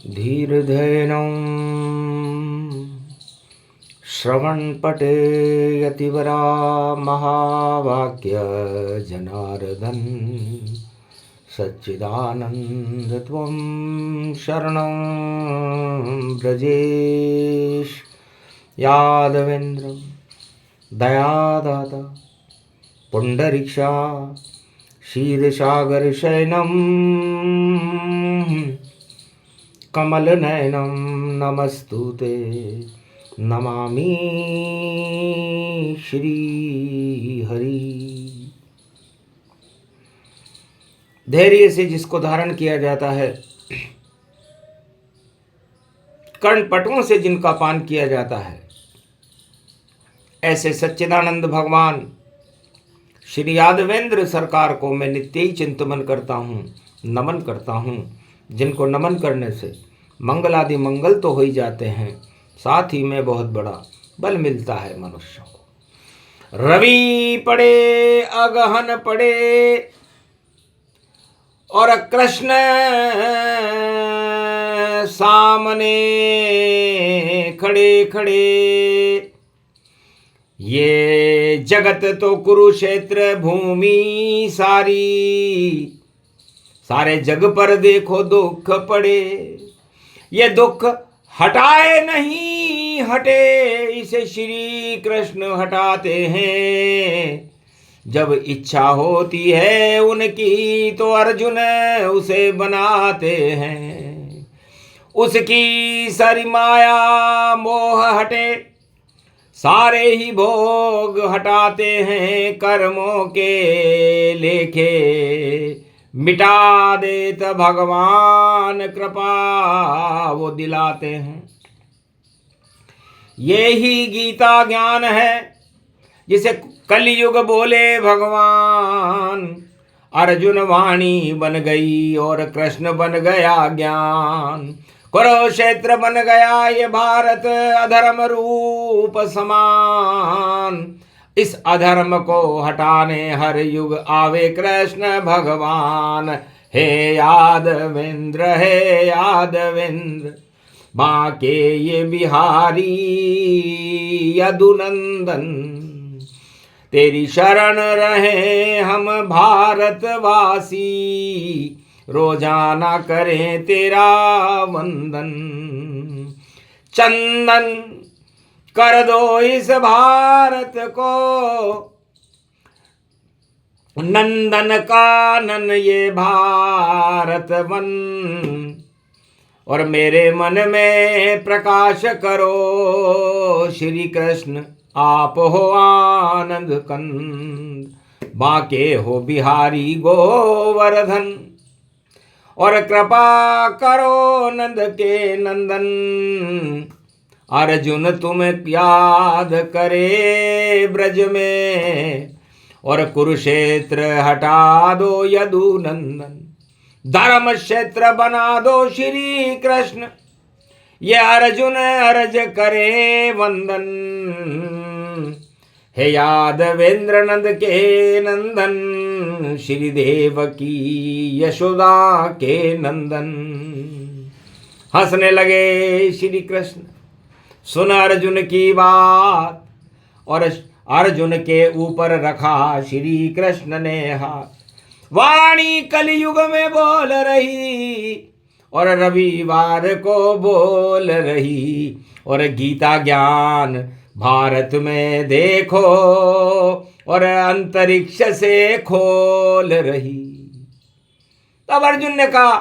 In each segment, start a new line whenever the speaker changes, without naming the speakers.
धीर्धैनं श्रवणपटे यतिवरा महावाक्य जनार्दन सच्चिदानंद त्वं शरणं ब्रजेश यादवेन्द्र दयादाता पुंडरीक्षा क्षीरसागर शयनं कमलनयनं नमस्तुते नमामि श्री हरि। धैर्य से जिसको धारण किया जाता है, कर्णपटुओं से जिनका पान किया जाता है, ऐसे सच्चिदानंद भगवान श्री यादवेंद्र सरकार को मैं नित्य ही चिंतन करता हूँ, नमन करता हूँ। जिनको नमन करने से मंगल आदि मंगल तो हो ही जाते हैं, साथ ही में बहुत बड़ा बल मिलता है मनुष्यों को। रवि पड़े अगहन पड़े और कृष्ण सामने खड़े खड़े, ये जगत तो कुरुक्षेत्र भूमि सारी, सारे जग पर देखो दुख पड़े, ये दुख हटाए नहीं हटे, इसे श्री कृष्ण हटाते हैं। जब इच्छा होती है उनकी तो अर्जुन उसे बनाते हैं, उसकी सारी माया मोह हटे, सारे ही भोग हटाते हैं, कर्मों के लेखे मिटा देत भगवान, कृपा वो दिलाते हैं। ये ही गीता ज्ञान है जिसे कलयुग बोले भगवान। अर्जुन वाणी बन गई और कृष्ण बन गया ज्ञान, कुरुक्षेत्र बन गया ये भारत अधर्म रूप समान। इस अधर्म को हटाने हर युग आवे कृष्ण भगवान। हे यादवेंद्र बाके ये बिहारी यदुनंदन, तेरी शरण रहे हम भारतवासी, रोजाना करें तेरा वंदन। चंदन कर दो इस भारत को नंदन कानन ये भारत वन, और मेरे मन में प्रकाश करो श्री कृष्ण आप हो आनंद कंद। बाके हो बिहारी गोवर्धन, और कृपा करो नंद के नंदन। अर्जुन तुम याद करे ब्रज में, और कुरुक्षेत्र हटा दो यदुनंदन। धर्म क्षेत्र बना दो श्री कृष्ण, ये अर्जुन अर्ज करे वंदन। हे यादवेंद्र नंद के नंदन, श्री देव की यशोदा के नंदन। हंसने लगे श्री कृष्ण सुन अर्जुन की बात, और अर्जुन के ऊपर रखा श्री कृष्ण ने हाथ। वाणी कलयुग में बोल रही और रविवार को बोल रही, और गीता ज्ञान भारत में देखो और अंतरिक्ष से खोल रही। तब अर्जुन ने कहा,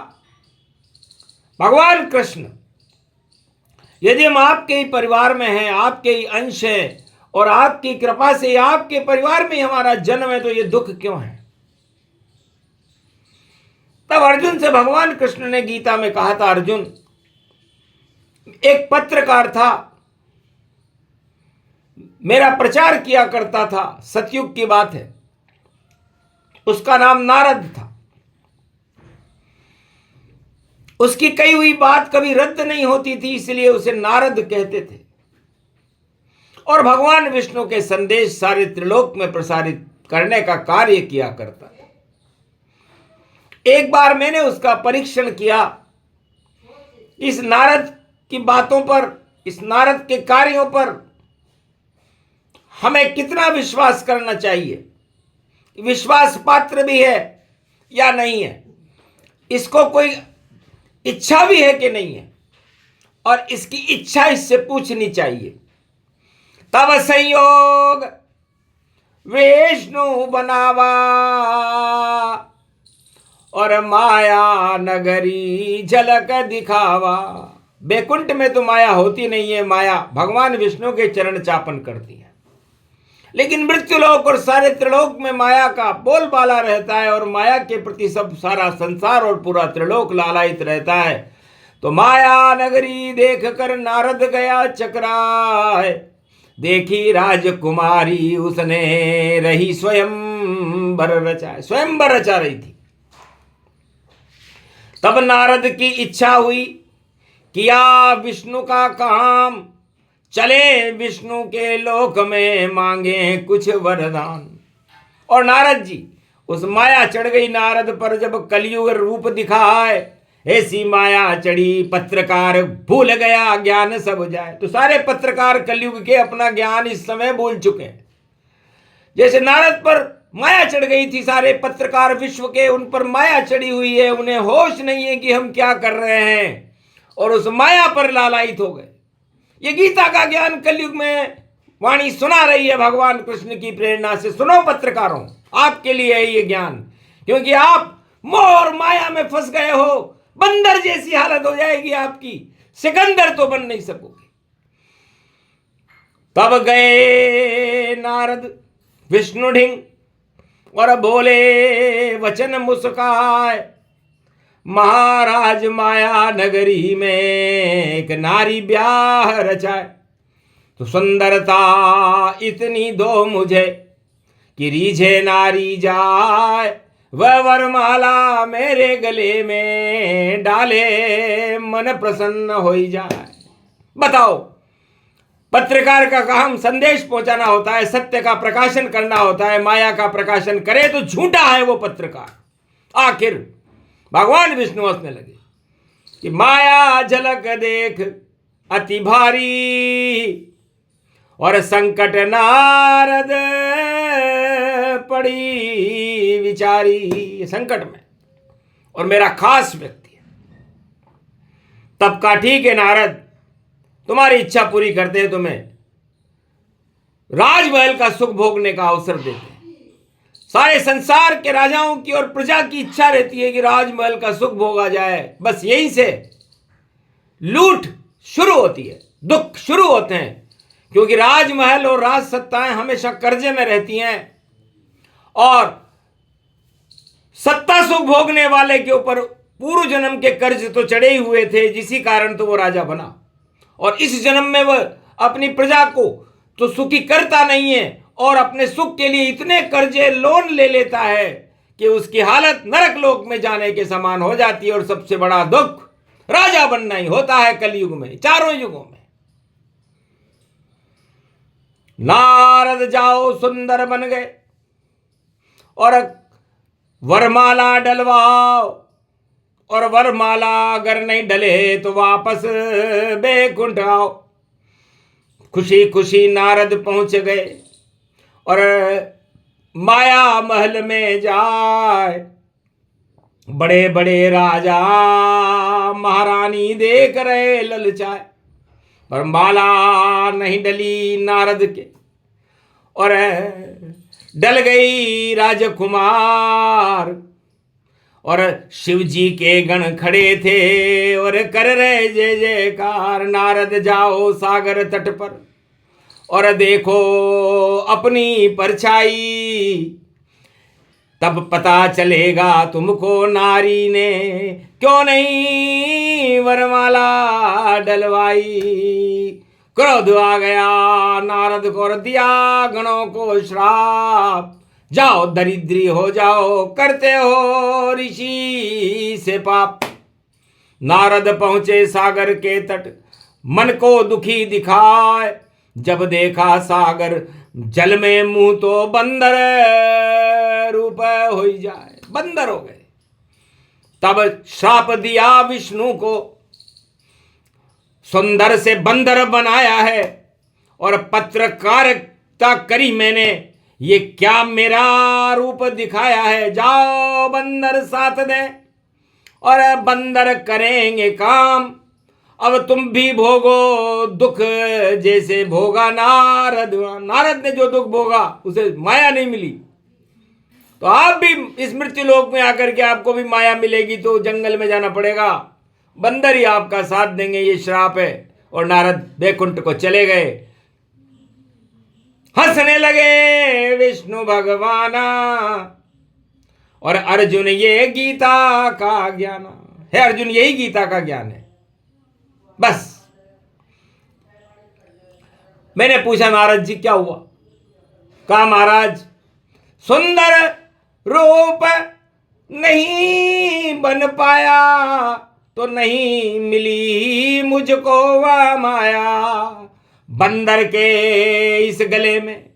भगवान कृष्ण यदि हम आपके ही परिवार में हैं, आपके ही अंश हैं, और आपकी कृपा से आपके परिवार में ही हमारा जन्म है, तो ये दुख क्यों है? तब अर्जुन से भगवान कृष्ण ने गीता में कहा था, अर्जुन एक पत्रकार था, मेरा प्रचार किया करता था, सतयुग की बात है, उसका नाम नारद था। उसकी कही हुई बात कभी रद्द नहीं होती थी, इसलिए उसे नारद कहते थे। और भगवान विष्णु के संदेश सारे त्रिलोक में प्रसारित करने का कार्य किया करता था। एक बार मैंने उसका परीक्षण किया, इस नारद की बातों पर, इस नारद के कार्यों पर हमें कितना विश्वास करना चाहिए, विश्वास पात्र भी है या नहीं है, इसको कोई इच्छा भी है कि नहीं है, और इसकी इच्छा इससे पूछनी चाहिए। तब संयोग विष्णु बनावा और माया नगरी झलक दिखावा। बैकुंठ में तो माया होती नहीं है, माया भगवान विष्णु के चरण चापन करती है, लेकिन मृत्युलोक और सारे त्रिलोक में माया का बोलबाला रहता है, और माया के प्रति सब सारा संसार और पूरा त्रिलोक लालायित रहता है। तो माया नगरी देख कर नारद गया चकराए, देखी राजकुमारी उसने रही स्वयंवर रचाए, स्वयंवर रचा रही थी। तब नारद की इच्छा हुई, किया विष्णु का काम, चले विष्णु के लोक में मांगे कुछ वरदान। और नारद जी, उस माया चढ़ गई नारद पर जब कलयुग रूप दिखाए, ऐसी माया चढ़ी पत्रकार भूल गया ज्ञान सब जाए। तो सारे पत्रकार कलयुग के अपना ज्ञान इस समय भूल चुके हैं। जैसे नारद पर माया चढ़ गई थी, सारे पत्रकार विश्व के उन पर माया चढ़ी हुई है, उन्हें होश नहीं है कि हम क्या कर रहे हैं, और उस माया पर लालायित हो गए। ये गीता का ज्ञान कलयुग में वाणी सुना रही है भगवान कृष्ण की प्रेरणा से। सुनो पत्रकारों, आपके लिए है ये ज्ञान, क्योंकि आप मोह और माया में फंस गए हो। बंदर जैसी हालत हो जाएगी आपकी, सिकंदर तो बन नहीं सकोगे। तब गए नारद विष्णु ढिंग और बोले वचन मुस्काए, महाराज माया नगरी में एक नारी ब्याह रचाए। तो सुंदरता इतनी दो मुझे कि रीझे नारी जाए, वह वरमाला मेरे गले में डाले मन प्रसन्न हो जाए। बताओ, पत्रकार का काम संदेश पहुंचाना होता है, सत्य का प्रकाशन करना होता है। माया का प्रकाशन करे तो झूठा है वो पत्रकार। आखिर भगवान विष्णु हंसने लगे कि माया झलक देख अति भारी, और संकट नारद पड़ी विचारी। संकट में और मेरा खास व्यक्ति है। तब का ठीक है नारद, तुम्हारी इच्छा पूरी करते हैं, तुम्हें राजमहल का सुख भोगने का अवसर देते हैं। सारे संसार के राजाओं की और प्रजा की इच्छा रहती है कि राजमहल का सुख भोगा जाए। बस यहीं से लूट शुरू होती है, दुख शुरू होते हैं, क्योंकि राजमहल और राज सत्ताएं हमेशा कर्जे में रहती हैं, और सत्ता सुख भोगने वाले के ऊपर पूर्व जन्म के कर्ज तो चढ़े ही हुए थे, जिसी कारण तो वो राजा बना। और इस जन्म में वह अपनी प्रजा को तो सुखी करता नहीं है, और अपने सुख के लिए इतने कर्जे लोन ले लेता है कि उसकी हालत नरक लोक में जाने के समान हो जाती है। और सबसे बड़ा दुख राजा बनना ही होता है कलयुग में, चारों युगों में। नारद जाओ सुंदर बन गए और वरमाला डलवाओ, और वरमाला अगर नहीं डले तो वापस बैकुंठ आओ। खुशी खुशी नारद पहुंच गए और माया महल में जाए। बड़े बड़े राजा महारानी देख रहे ललचाए, पर माला नहीं डली नारद के, और डल गई राजकुमार। और शिव जी के गण खड़े थे और कर रहे जय जयकार। नारद जाओ सागर तट पर और देखो अपनी परछाई, तब पता चलेगा तुमको नारी ने क्यों नहीं वरमाला डलवाई। क्रोध आ गया नारद को और दिया गणों को श्राप, जाओ दरिद्री हो जाओ, करते हो ऋषि से पाप। नारद पहुंचे सागर के तट, मन को दुखी दिखाए। जब देखा सागर जल में मुंह तो बंदर रूप हो जाए। बंदर हो गए। तब श्राप दिया विष्णु को, सुंदर से बंदर बनाया है और पत्रकारिता करी मैंने, ये क्या मेरा रूप दिखाया है। जाओ बंदर साथ दे और बंदर करेंगे काम, अब तुम भी भोगो दुख जैसे भोगा नारद। नारद ने जो दुख भोगा उसे माया नहीं मिली, तो आप भी इस मृत्यु लोक में आकर के आपको भी माया मिलेगी तो जंगल में जाना पड़ेगा, बंदर ही आपका साथ देंगे, ये श्राप है। और नारद बैकुंठ को चले गए। हंसने लगे विष्णु भगवाना और अर्जुन ये गीता का ज्ञान है। अर्जुन यही गीता का ज्ञान है। बस मैंने पूछा नारद जी क्या हुआ? कहा महाराज सुंदर रूप नहीं बन पाया तो नहीं मिली मुझको वह माया, बंदर के इस गले में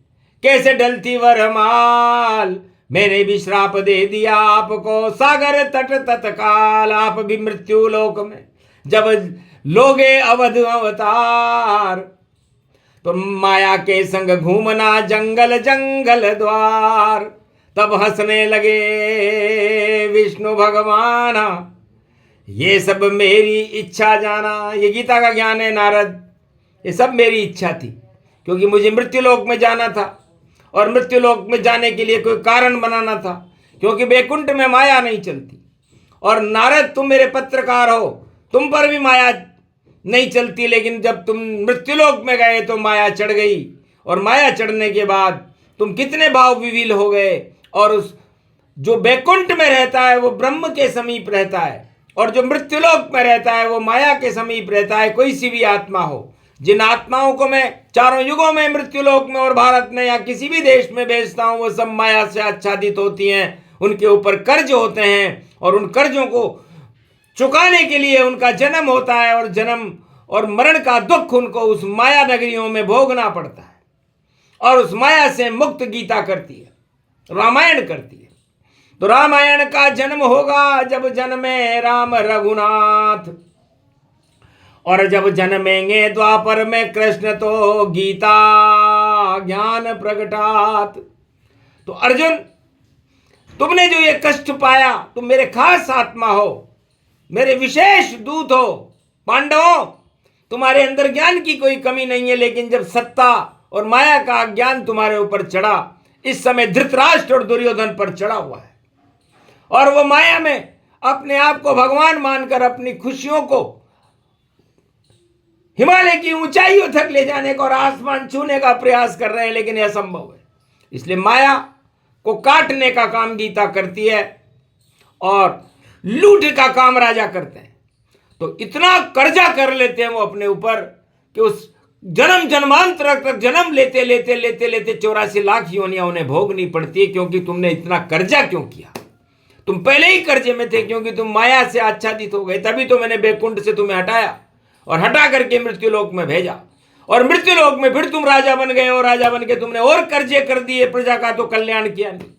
कैसे डलती वरमाल, मैंने भी श्राप दे दिया आपको सागर तट तत्काल। आप भी मृत्यु लोक में जब लोगे अवध अवतार, तो माया के संग घूमना जंगल जंगल द्वार। तब हंसने लगे विष्णु भगवान, ये सब मेरी इच्छा जाना। ये गीता का ज्ञान है नारद, ये सब मेरी इच्छा थी, क्योंकि मुझे मृत्युलोक में जाना था और मृत्युलोक में जाने के लिए कोई कारण बनाना था, क्योंकि बैकुंठ में माया नहीं चलती। और नारद तुम मेरे पत्रकार हो, तुम पर भी माया नहीं चलती, लेकिन जब तुम मृत्युलोक में गए तो माया चढ़ गई, और माया चढ़ने के बाद तुम कितने भाव विवील हो गए। और उस जो बैकुंठ में रहता है वो ब्रह्म के समीप रहता है, और जो मृत्युलोक में रहता है वो माया के समीप रहता है। कोई सी भी आत्मा हो, जिन आत्माओं को मैं चारों युगों में मृत्युलोक में और भारत में या किसी भी देश में भेजता हूं, वो सब माया से आच्छादित होती हैं। उनके ऊपर कर्ज होते हैं और उन कर्जों को चुकाने के लिए उनका जन्म होता है, और जन्म और मरण का दुख उनको उस माया नगरियों में भोगना पड़ता है। और उस माया से मुक्त गीता करती है, रामायण करती है। तो रामायण का जन्म होगा जब जन्मे राम रघुनाथ, और जब जन्मेंगे द्वापर में कृष्ण तो गीता ज्ञान प्रगटात। तो अर्जुन तुमने जो ये कष्ट पाया, तुम मेरे खास आत्मा हो, मेरे विशेष दूत हो। पांडवों तुम्हारे अंदर ज्ञान की कोई कमी नहीं है, लेकिन जब सत्ता और माया का ज्ञान तुम्हारे ऊपर चढ़ा, इस समय धृतराष्ट्र और दुर्योधन पर चढ़ा हुआ है, और वो माया में अपने आप को भगवान मानकर अपनी खुशियों को हिमालय की ऊंचाइयों तक ले जाने का और आसमान छूने का प्रयास कर रहे हैं, लेकिन यह असंभव है। इसलिए माया को काटने का काम गीता करती है और लूट का काम राजा करते हैं। तो इतना कर्जा कर लेते हैं वो अपने ऊपर कि उस जन्म जन्मांतर तक जन्म लेते लेते लेते लेते 84 लाख योनियां उन्हें भोगनी पड़ती है। क्योंकि तुमने इतना कर्जा क्यों किया? तुम पहले ही कर्जे में थे, क्योंकि तुम माया से आच्छादित हो गए। तभी तो मैंने बैकुंठ से तुम्हें हटाया और हटा करके मृत्युलोक में भेजा, और मृत्युलोक में फिर तुम राजा बन गए, और राजा बन के तुमने और कर्जे कर दिए, प्रजा का तो कल्याण किया नहीं।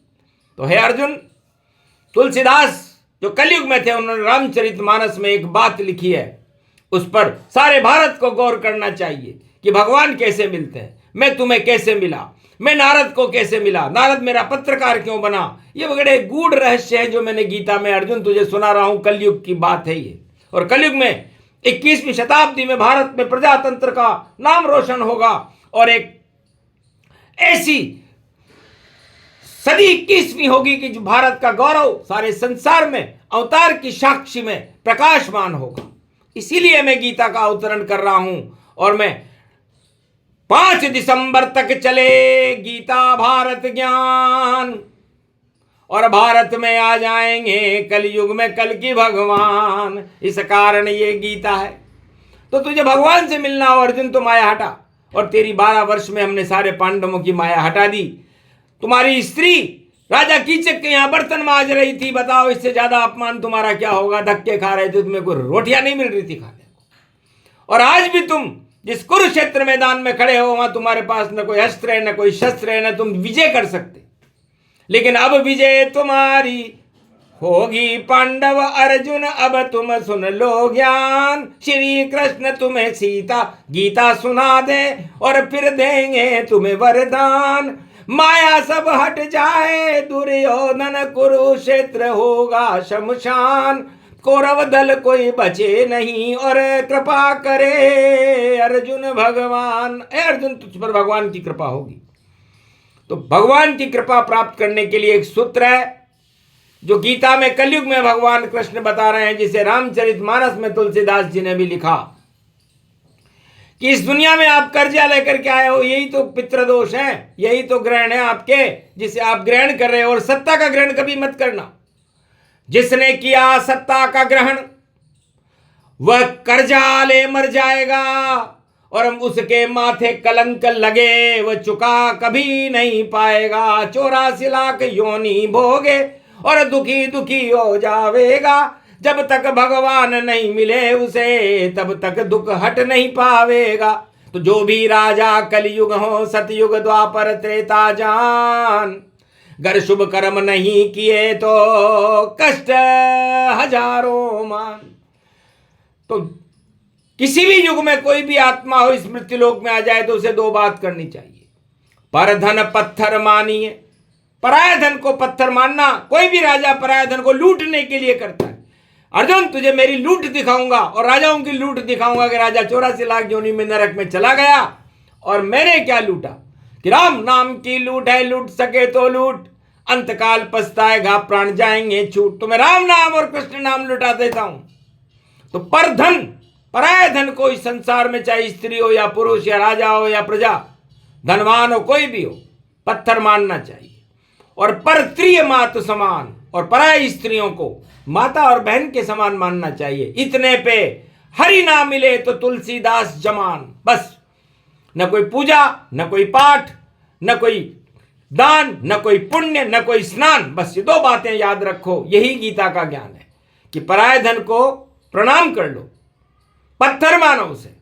तो हे अर्जुन, तुलसीदास जो कलयुग में थे, उन्होंने रामचरितमानस में एक बात लिखी है, उस पर सारे भारत को गौर करना चाहिए कि भगवान कैसे मिलते हैं। मैं तुम्हें कैसे मिला, मैं नारद को कैसे मिला, नारद मेरा पत्रकार क्यों बना, ये बड़े गूढ़ रहस्य है जो मैंने गीता में अर्जुन तुझे सुना रहा हूं। कलयुग की बात है ये, और कलयुग में 21वीं शताब्दी में भारत में प्रजातंत्र का नाम रोशन होगा, और एक ऐसी सदी 21वीं होगी कि जो भारत का गौरव सारे संसार में अवतार की साक्षी में प्रकाशमान होगा। इसीलिए मैं गीता का अवतरण कर रहा हूं, और मैं 5 दिसंबर तक चले गीता भारत ज्ञान, और भारत में आ जाएंगे कलयुग में कल की भगवान। इस कारण ये गीता है। तो तुझे भगवान से मिलना हो अर्जुन, तो माया हटा, और तेरी 12 वर्ष में हमने सारे पांडवों की माया हटा दी। तुम्हारी स्त्री राजा कीचक के यहाँ बर्तन मांज रही थी, बताओ इससे ज्यादा अपमान तुम्हारा क्या होगा? धक्के खा रहे थे, तुम्हें कोई रोटियां नहीं मिल रही थी खाने को। और आज भी तुम जिस कुरुक्षेत्र मैदान में खड़े हो, वहां तुम्हारे पास न कोई अस्त्र है, न कोई शस्त्र है, न तुम विजय कर सकते। लेकिन अब विजय तुम्हारी होगी पांडव अर्जुन अब तुम सुन लो ज्ञान, श्री कृष्ण तुम्हें सीता गीता सुना दे और फिर देंगे तुम्हें वरदान। माया सब हट जाए दुर्योधन कुरुक्षेत्र होगा शमशान, कौरव दल कोई बचे नहीं और कृपा करे अर्जुन भगवान। अर्जुन तुझ पर भगवान की कृपा होगी। तो भगवान की कृपा प्राप्त करने के लिए एक सूत्र है जो गीता में कलयुग में भगवान कृष्ण बता रहे हैं, जिसे रामचरितमानस में तुलसीदास जी ने भी लिखा कि इस दुनिया में आप कर्जा लेकर के आए हो, यही तो पितृदोष है, यही तो ग्रहण है आपके, जिसे आप ग्रहण कर रहे हो। और सत्ता का ग्रहण कभी मत करना। जिसने किया सत्ता का ग्रहण वह कर्जा ले मर जाएगा, और हम उसके माथे कलंक लगे वह चुका कभी नहीं पाएगा। 84 लाख योनि भोगे और दुखी दुखी हो जावेगा, जब तक भगवान नहीं मिले उसे तब तक दुख हट नहीं पावेगा। तो जो भी राजा कलयुग हो सतयुग द्वापर त्रेता जान, गर शुभ कर्म नहीं किए तो कष्ट हजारों मान। तो किसी भी युग में कोई भी आत्मा हो इस मृत्युलोक में आ जाए तो उसे दो बात करनी चाहिए, पर धन पत्थर मानिए। पराया धन को पत्थर मानना, कोई भी राजा पराया धन को लूटने के लिए करता है। अर्जुन तुझे मेरी लूट दिखाऊंगा और राजाओं की लूट दिखाऊंगा कि राजा 84 लाख योनि में नरक में चला गया और मैंने क्या लूटा, कि राम नाम की लूट है, लूट सके तो लूट, अंतकाल पछताएगा प्राण जाएंगे छूट। तो मैं राम नाम और कृष्ण नाम लुटा देता हूं। तो पर धन, पराया धन को इस संसार में चाहे स्त्री हो या पुरुष या राजा हो या प्रजा, धनवान हो कोई भी हो, पत्थर मानना चाहिए। और पर प्रिय मात समान, और पराई स्त्रियों को माता और बहन के समान मानना चाहिए। इतने पे हरि ना मिले तो तुलसीदास जमान। बस न कोई पूजा, न कोई पाठ, न कोई दान, न कोई पुण्य, न कोई स्नान, बस ये दो बातें याद रखो। यही गीता का ज्ञान है कि पराय धन को प्रणाम कर लो, पत्थर मानो उसे,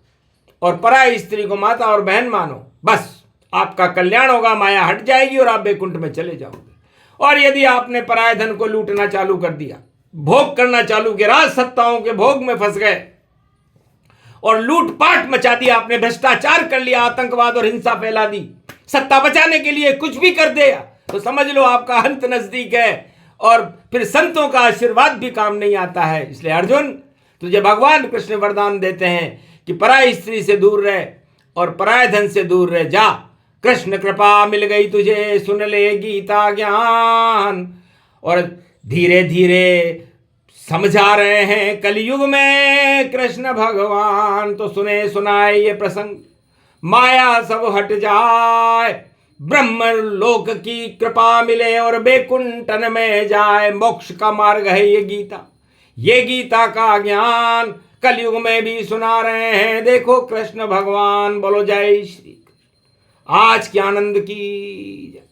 और पराई स्त्री को माता और बहन मानो, बस आपका कल्याण होगा, माया हट जाएगी और आप बैकुंठ में चले जाओगे। और यदि आपने पराय धन को लूटना चालू कर दिया, भोग करना चालू किया, राज सत्ताओं के भोग में फंस गए और लूटपाट मचा दिया, आपने भ्रष्टाचार कर लिया, आतंकवाद और हिंसा फैला दी, सत्ता बचाने के लिए कुछ भी कर दिया, तो समझ लो आपका अंत नजदीक है और फिर संतों का आशीर्वाद भी काम नहीं आता है। इसलिए अर्जुन तुझे भगवान कृष्ण वरदान देते हैं कि पराई स्त्री से दूर रह और पराय धन से दूर रह जा। कृष्ण कृपा मिल गई तुझे, सुन ले गीता ज्ञान। और धीरे धीरे समझा रहे हैं कलयुग में कृष्ण भगवान। तो सुने सुनाए ये प्रसंग, माया सब हट जाए, ब्रह्म लोक की कृपा मिले और बैकुंठन में जाए। मोक्ष का मार्ग है ये गीता, ये गीता का ज्ञान कलयुग में भी सुना रहे हैं। देखो कृष्ण भगवान, बोलो जय श्री कृष्ण। आज के आनंद की जय।